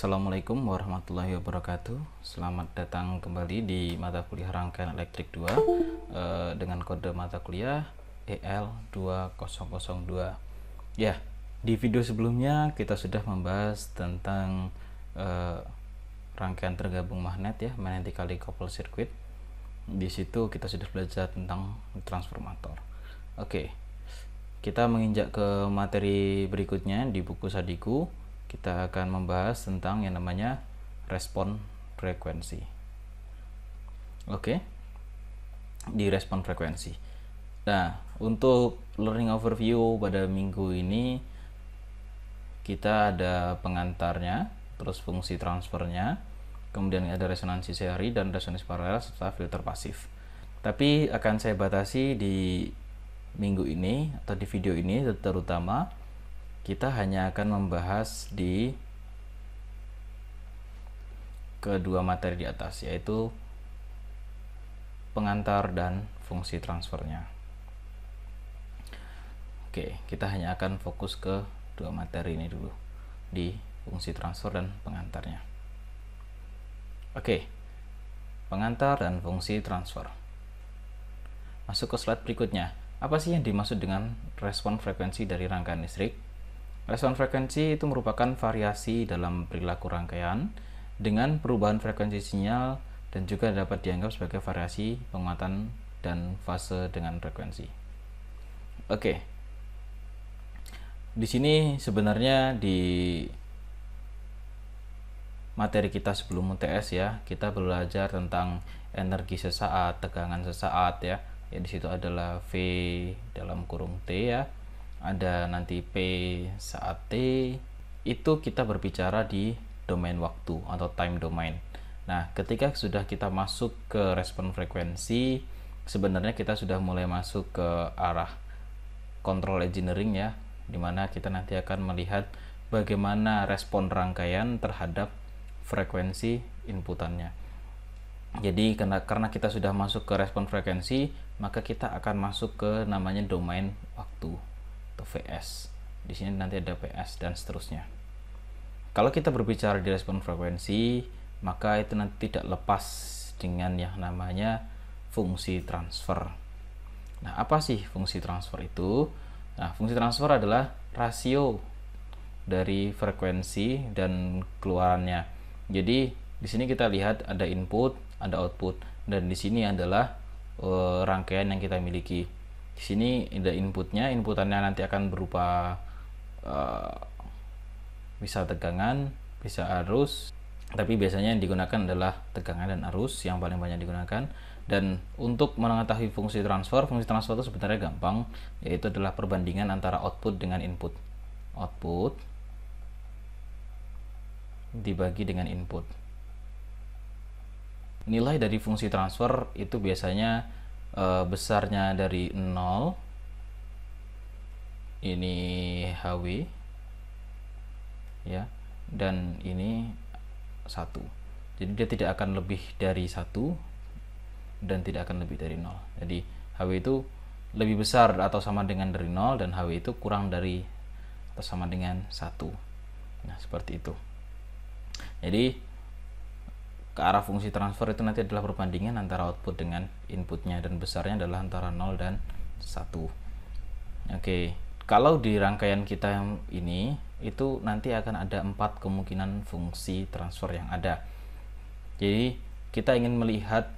Assalamualaikum warahmatullahi wabarakatuh. Selamat datang kembali di mata kuliah rangkaian elektrik 2 dengan kode mata kuliah EL2002. Ya, di video sebelumnya kita sudah membahas tentang rangkaian tergabung magnet ya, magnetically coupled circuit. Di situ kita sudah belajar tentang transformator. Oke. Kita menginjak ke materi berikutnya di buku Sadiku. Kita akan membahas tentang yang namanya respon frekuensi. Oke. Di respon frekuensi. Nah, untuk learning overview pada minggu ini kita ada pengantarnya, terus fungsi transfernya, kemudian ada resonansi seri dan resonansi paralel serta filter pasif. Tapi akan saya batasi di minggu ini atau di video ini terutama kita hanya akan membahas di kedua materi di atas, yaitu pengantar dan fungsi transfernya. Oke, kita hanya akan fokus ke dua materi ini dulu, di fungsi transfer dan pengantarnya. Oke, pengantar dan fungsi transfer. Masuk ke slide berikutnya. Apa sih yang dimaksud dengan respon frekuensi dari rangkaian listrik? Respon frekuensi itu merupakan variasi dalam perilaku rangkaian dengan perubahan frekuensi sinyal dan juga dapat dianggap sebagai variasi penguatan dan fase dengan frekuensi. Oke. Di sini sebenarnya di materi kita sebelum UTS ya, kita belajar tentang energi sesaat, tegangan sesaat ya. Ya di situ adalah V dalam kurung T ya. Ada nanti P saat T. Itu kita berbicara di domain waktu atau time domain. Nah, ketika sudah kita masuk ke respon frekuensi, sebenarnya kita sudah mulai masuk ke arah control engineering ya, dimana kita nanti akan melihat bagaimana respon rangkaian terhadap frekuensi inputannya. Jadi karena kita sudah masuk ke respon frekuensi, maka kita akan masuk ke namanya domain waktu atau VS. Di sini nanti ada PS dan seterusnya. Kalau kita berbicara di respon frekuensi, maka itu nanti tidak lepas dengan yang namanya fungsi transfer. Nah, apa sih fungsi transfer itu? Nah, fungsi transfer adalah rasio dari frekuensi dan keluarannya. Jadi di sini kita lihat ada input, ada output, dan di sini adalah rangkaian yang kita miliki. Di sini ada inputannya nanti akan berupa bisa tegangan, bisa arus, tapi biasanya yang digunakan adalah tegangan dan arus yang paling banyak digunakan. Dan untuk mengetahui fungsi transfer itu sebenarnya gampang, yaitu adalah perbandingan antara output dengan input. Output dibagi dengan input. Nilai dari fungsi transfer itu biasanya besarnya dari 0, ini HW ya, dan ini 1. Jadi dia tidak akan lebih dari 1 dan tidak akan lebih dari 0. Jadi HW itu lebih besar atau sama dengan dari 0 dan HW itu kurang dari atau sama dengan 1. Nah, seperti itu. Jadi ke arah fungsi transfer itu nanti adalah perbandingan antara output dengan inputnya, dan besarnya adalah antara 0 dan 1. Oke, kalau di rangkaian kita yang ini itu nanti akan ada 4 kemungkinan fungsi transfer yang ada. Jadi kita ingin melihat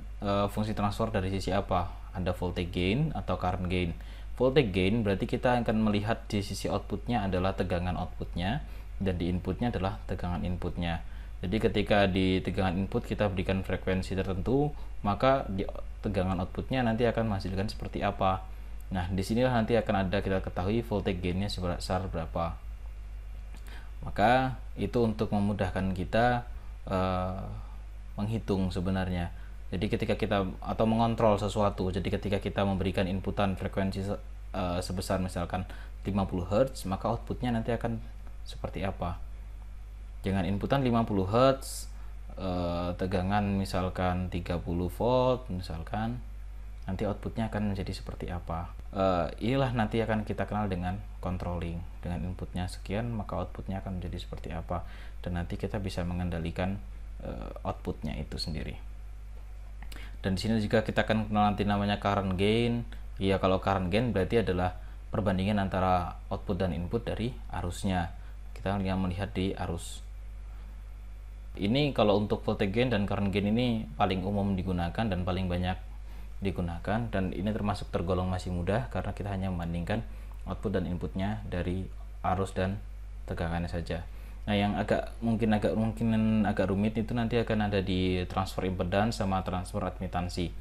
fungsi transfer dari sisi apa? Ada voltage gain atau current gain. Voltage gain berarti kita akan melihat di sisi outputnya adalah tegangan outputnya, dan di inputnya adalah tegangan inputnya. Jadi ketika di tegangan input kita berikan frekuensi tertentu, maka di tegangan outputnya nanti akan menghasilkan seperti apa. Nah, disinilah nanti akan ada kita ketahui voltage gainnya sebesar berapa. Maka itu untuk memudahkan kita menghitung sebenarnya. Jadi ketika kita atau mengontrol sesuatu, jadi ketika kita memberikan inputan frekuensi sebesar misalkan 50 Hz, maka outputnya nanti akan seperti apa. Dengan inputan 50 Hz, tegangan misalkan 30 volt misalkan, nanti outputnya akan menjadi seperti apa. inilah nanti akan kita kenal dengan controlling. Dengan inputnya sekian, maka outputnya akan menjadi seperti apa, dan nanti kita bisa mengendalikan outputnya itu sendiri. Dan di sini juga kita akan kenal nanti namanya current gain. Ya, kalau current gain berarti adalah perbandingan antara output dan input dari arusnya. Kita akan melihat di arus. Ini kalau untuk voltage gain dan current gain ini paling umum digunakan dan paling banyak digunakan, dan ini termasuk tergolong masih mudah karena kita hanya membandingkan output dan inputnya dari arus dan tegangannya saja. Nah, yang mungkin agak rumit itu nanti akan ada di transfer impedance sama transfer admitansi.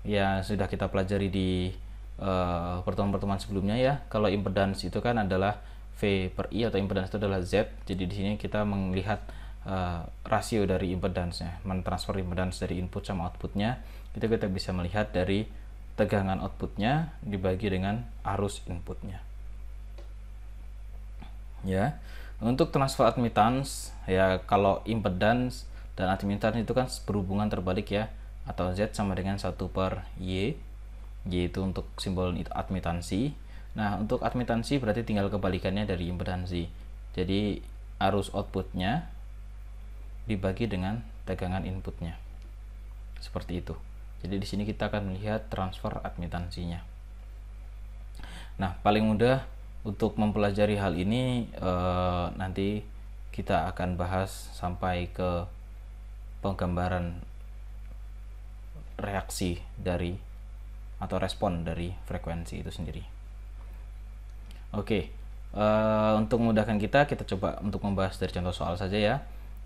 Ya, sudah kita pelajari di pertemuan-pertemuan sebelumnya ya. Kalau impedance itu kan adalah V per I, atau impedance itu adalah Z. Jadi di sini kita melihat rasio dari impedance-nya, mentransfer impedance dari input sama outputnya. Itu kita bisa melihat dari tegangan outputnya dibagi dengan arus inputnya. Ya, untuk transfer admittance ya, kalau impedance dan admittance itu kan berhubungan terbalik ya, atau Z sama dengan 1 per Y. Y itu untuk simbol itu admitansi. Nah, untuk admitansi berarti tinggal kebalikannya dari impedansi. Jadi arus outputnya dibagi dengan tegangan inputnya. Seperti itu. Jadi di sini kita akan melihat transfer admitansinya. Nah, paling mudah untuk mempelajari hal ini nanti kita akan bahas sampai ke penggambaran reaksi dari atau respon dari frekuensi itu sendiri. Oke, untuk memudahkan kita coba untuk membahas dari contoh soal saja ya.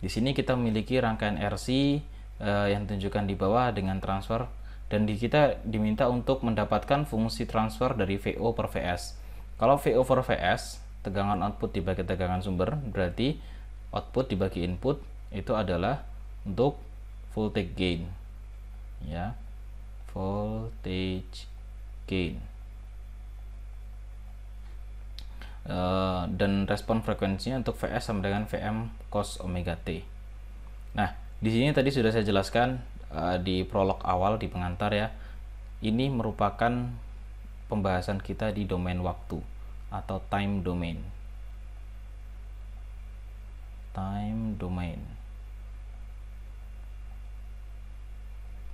Di sini kita memiliki rangkaian RC yang ditunjukkan di bawah dengan transfer, dan kita diminta untuk mendapatkan fungsi transfer dari VO per VS. Kalau VO per VS, tegangan output dibagi tegangan sumber, berarti output dibagi input itu adalah untuk voltage gain. Ya, voltage gain. Dan respon frekuensinya untuk Vs sama dengan Vm cos omega t. Nah, di sini tadi sudah saya jelaskan di prolog awal di pengantar ya. Ini merupakan pembahasan kita di domain waktu atau time domain. Time domain.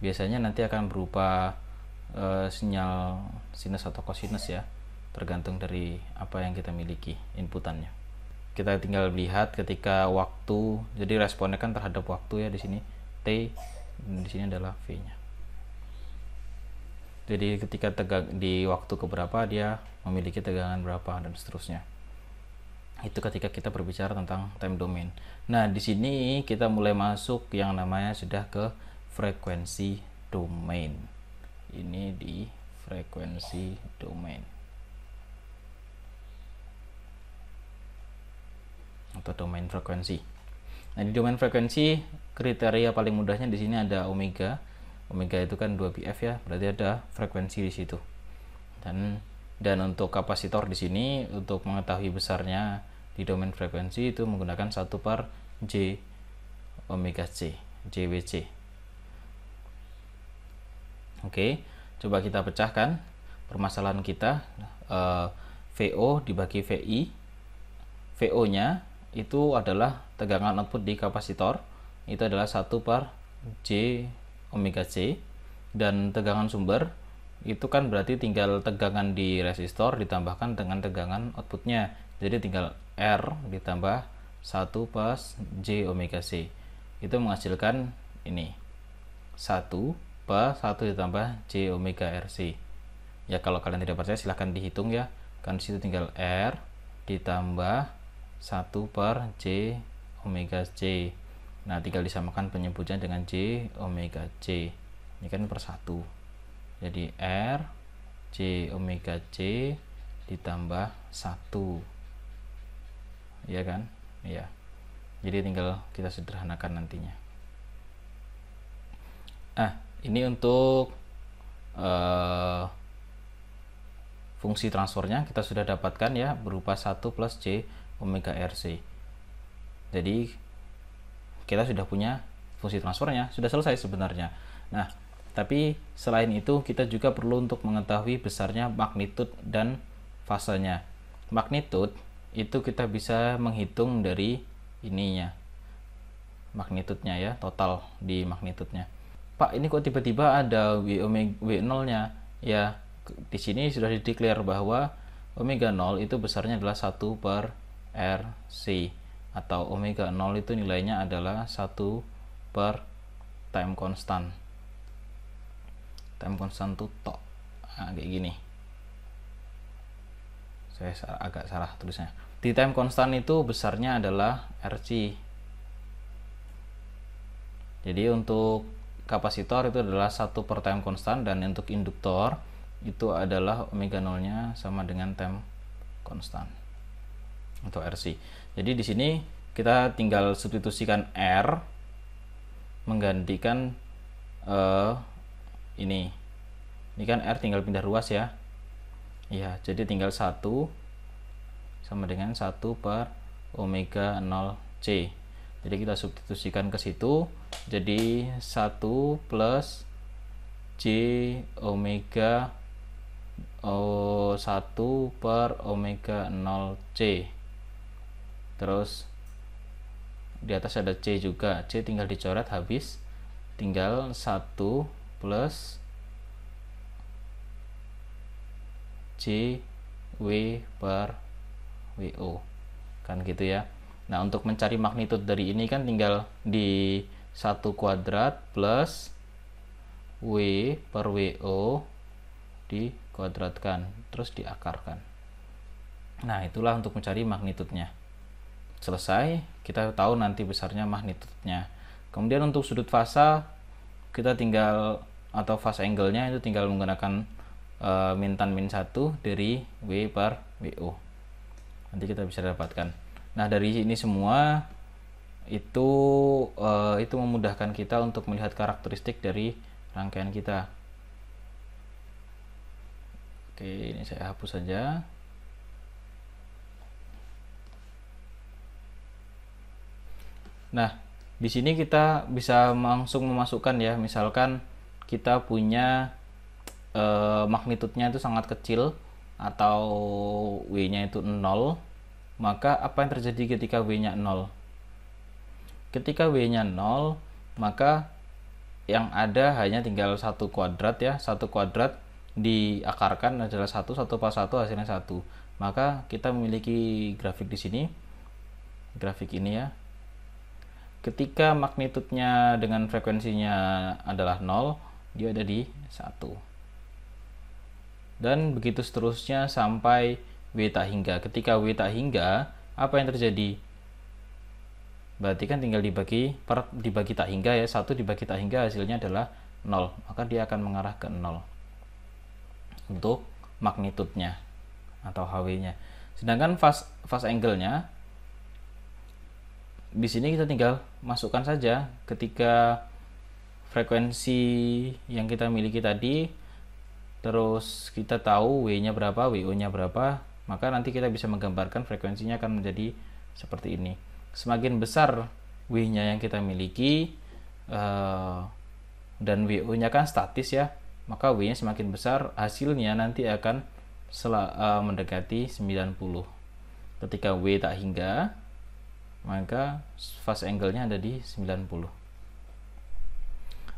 Biasanya nanti akan berupa sinyal sinus atau kosinus ya, tergantung dari apa yang kita miliki inputannya. Kita tinggal lihat ketika waktu, jadi responnya kan terhadap waktu ya, di sini T, dan di sini adalah V-nya. Jadi ketika di waktu keberapa dia memiliki tegangan berapa dan seterusnya. Itu ketika kita berbicara tentang time domain. Nah, di sini kita mulai masuk yang namanya sudah ke frekuensi domain. Ini di frekuensi domain atau domain frekuensi. Nah, di domain frekuensi kriteria paling mudahnya di sini ada omega. Omega itu kan 2BF ya, berarti ada frekuensi di situ. Dan untuk kapasitor di sini untuk mengetahui besarnya di domain frekuensi itu menggunakan 1 per J omega C, JWC. Oke, coba kita pecahkan permasalahan kita. VO dibagi VI. VO nya itu adalah tegangan output di kapasitor, itu adalah 1 per J omega C, dan tegangan sumber itu kan berarti tinggal tegangan di resistor ditambahkan dengan tegangan outputnya, jadi tinggal R ditambah 1 plus J omega C, itu menghasilkan ini 1 plus 1 ditambah J omega RC. Ya, kalau kalian tidak percaya silahkan dihitung ya, kan disitu tinggal R ditambah 1 per J omega C. Nah, tinggal disamakan penyebutnya dengan J omega C. Ini kan per 1. Jadi R J omega C ditambah 1. Iya kan? Iya. Jadi tinggal kita sederhanakan nantinya. Ini untuk fungsi transfernya kita sudah dapatkan ya, berupa 1 plus J omega RC. Jadi kita sudah punya fungsi transfernya, sudah selesai sebenarnya. Nah, Tapi selain itu kita juga perlu untuk mengetahui besarnya magnitude dan fasenya. Magnitude itu kita bisa menghitung dari ininya, magnitudenya ya, total di magnitudenya. Pak, ini kok tiba-tiba ada W0 nya? Ya, di sini sudah dideklar bahwa omega 0 itu besarnya adalah 1 per RC, atau omega 0 itu nilainya adalah 1 per time constant. Time constant itu tok. Nah, kayak gini. Saya agak salah tulisnya. Di time constant itu besarnya adalah RC. Jadi untuk kapasitor itu adalah 1 per time constant, dan untuk induktor itu adalah omega 0 nya sama dengan time constant atau RC. Jadi di sini kita tinggal substitusikan R menggantikan ini kan R tinggal pindah ruas ya. Ya, jadi tinggal 1 sama dengan 1 per omega 0C. Jadi kita substitusikan ke situ, jadi 1 plus J omega 1 per omega 0C. Terus di atas ada C juga, C tinggal dicoret habis, tinggal 1 plus J W per WO, kan gitu ya. Nah, untuk mencari magnitude dari ini kan tinggal di 1 kuadrat plus W per WO dikuadratkan, terus diakarkan. Nah, itulah untuk mencari magnitudenya. Selesai, kita tahu nanti besarnya magnitudenya. Kemudian untuk sudut fasa, kita tinggal, atau fase angle-nya itu tinggal menggunakan min tan min 1 dari W per WO. Nanti kita bisa dapatkan. Nah, dari ini semua itu memudahkan kita untuk melihat karakteristik dari rangkaian kita. Oke, ini saya hapus saja. Nah, di sini kita bisa langsung memasukkan ya, misalkan kita punya magnitudenya itu sangat kecil atau W-nya itu 0, maka apa yang terjadi ketika W-nya 0? Ketika W-nya 0, maka yang ada hanya tinggal 1 kuadrat ya, 1 kuadrat diakarkan adalah 1 per 1 hasilnya 1. Maka kita memiliki grafik di sini, grafik ini ya. Ketika magnitudenya dengan frekuensinya adalah 0, dia ada di 1. Dan begitu seterusnya sampai W tak hingga. Ketika W tak hingga, apa yang terjadi? Berarti kan tinggal dibagi tak hingga ya, 1 dibagi tak hingga hasilnya adalah 0. Maka dia akan mengarah ke 0 untuk magnitudenya atau HW-nya. Sedangkan phase angle-nya di sini kita tinggal masukkan saja. Ketika frekuensi yang kita miliki tadi, terus kita tahu W-nya berapa, WO-nya berapa, maka nanti kita bisa menggambarkan frekuensinya akan menjadi seperti ini. Semakin besar W-nya yang kita miliki, dan WO-nya kan statis ya, maka W-nya semakin besar, hasilnya nanti akan mendekati 90. Ketika W tak hingga, maka phase angle-nya ada di 90.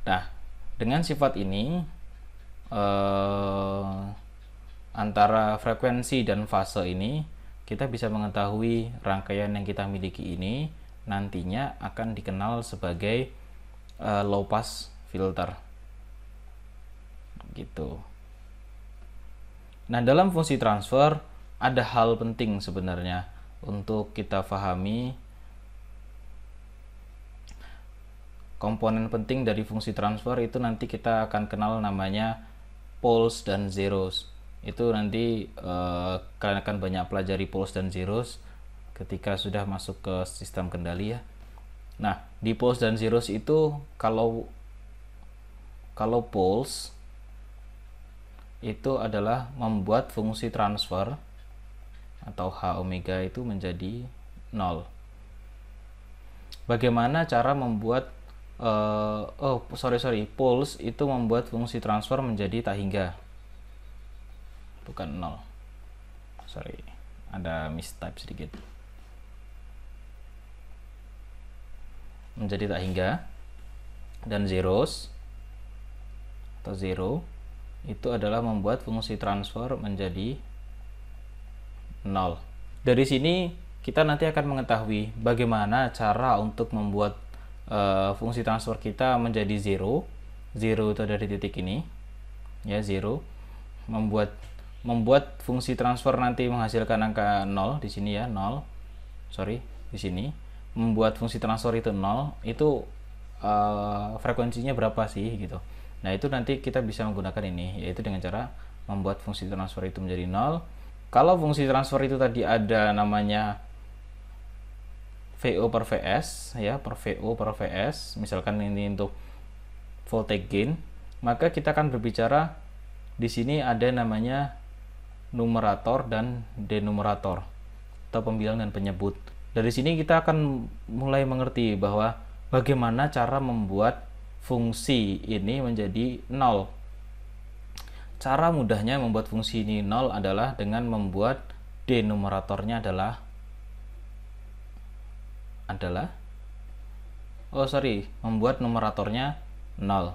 Nah, dengan sifat ini, antara frekuensi dan fase ini, kita bisa mengetahui rangkaian yang kita miliki ini nantinya akan dikenal sebagai low pass filter gitu. Nah, dalam fungsi transfer ada hal penting sebenarnya untuk kita pahami. Komponen penting dari fungsi transfer itu nanti kita akan kenal namanya poles dan zeros. Itu nanti kalian akan banyak pelajari poles dan zeros ketika sudah masuk ke sistem kendali ya. Nah, di poles dan zeros itu kalau poles itu adalah membuat fungsi transfer atau H omega itu menjadi 0. Bagaimana cara membuat pulse itu membuat fungsi transfer menjadi tak hingga, bukan 0. Ada mistype sedikit, menjadi tak hingga. Dan zeros atau zero itu adalah membuat fungsi transfer menjadi 0. Dari sini kita nanti akan mengetahui bagaimana cara untuk membuat fungsi transfer kita menjadi zero. Zero itu dari titik ini ya, zero. Membuat fungsi transfer nanti menghasilkan angka 0 di sini ya, 0. Di sini membuat fungsi transfer itu 0, itu frekuensinya berapa sih gitu. Nah, itu nanti kita bisa menggunakan ini, yaitu dengan cara membuat fungsi transfer itu menjadi 0. Kalau fungsi transfer itu tadi ada namanya VO per VS ya, per VO per VS, misalkan ini untuk voltage gain, maka kita akan berbicara di sini ada namanya numerator dan denumerator atau pembilang dan penyebut. Dari sini kita akan mulai mengerti bahwa bagaimana cara membuat fungsi ini menjadi 0. Cara mudahnya membuat fungsi ini 0 adalah dengan membuat denumeratornya membuat numeratornya 0.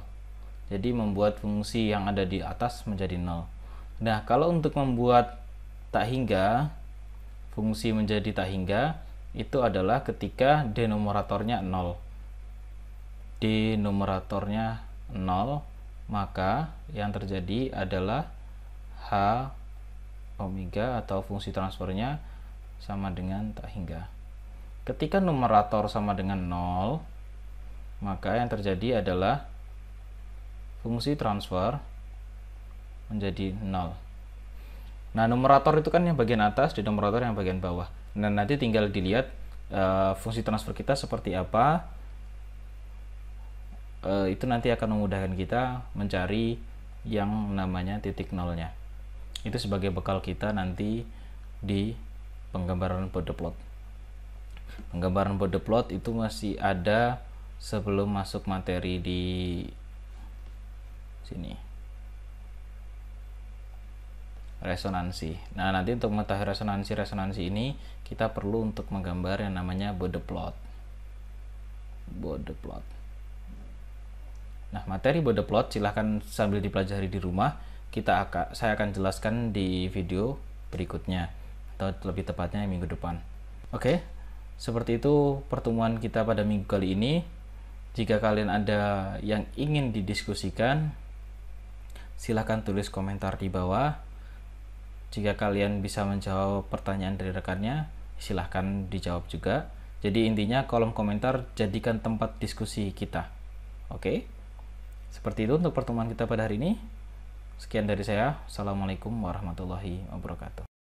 Jadi membuat fungsi yang ada di atas menjadi 0. Nah, kalau untuk membuat tak hingga, fungsi menjadi tak hingga, itu adalah ketika denumeratornya 0. Denumeratornya 0, maka yang terjadi adalah H omega atau fungsi transfernya sama dengan tak hingga. Ketika numerator sama dengan 0, maka yang terjadi adalah fungsi transfer menjadi 0. Nah, numerator itu kan yang bagian atas, denumerator yang bagian bawah. Nah, nanti tinggal dilihat fungsi transfer kita seperti apa. Itu nanti akan memudahkan kita mencari yang namanya titik nolnya. Itu sebagai bekal kita nanti di penggambaran bode plot. Penggambaran bode plot itu masih ada sebelum masuk materi di sini, resonansi. Nah, nanti untuk mengetahui resonansi ini kita perlu untuk menggambar yang namanya bode plot. Nah, materi bode plot silahkan sambil dipelajari di rumah. Saya akan jelaskan di video berikutnya, atau lebih tepatnya minggu depan. Oke, seperti itu pertemuan kita pada minggu kali ini. Jika kalian ada yang ingin didiskusikan, silahkan tulis komentar di bawah. Jika kalian bisa menjawab pertanyaan dari rekannya, silahkan dijawab juga. Jadi intinya kolom komentar jadikan tempat diskusi kita. Oke? Seperti itu untuk pertemuan kita pada hari ini. Sekian dari saya. Assalamualaikum warahmatullahi wabarakatuh.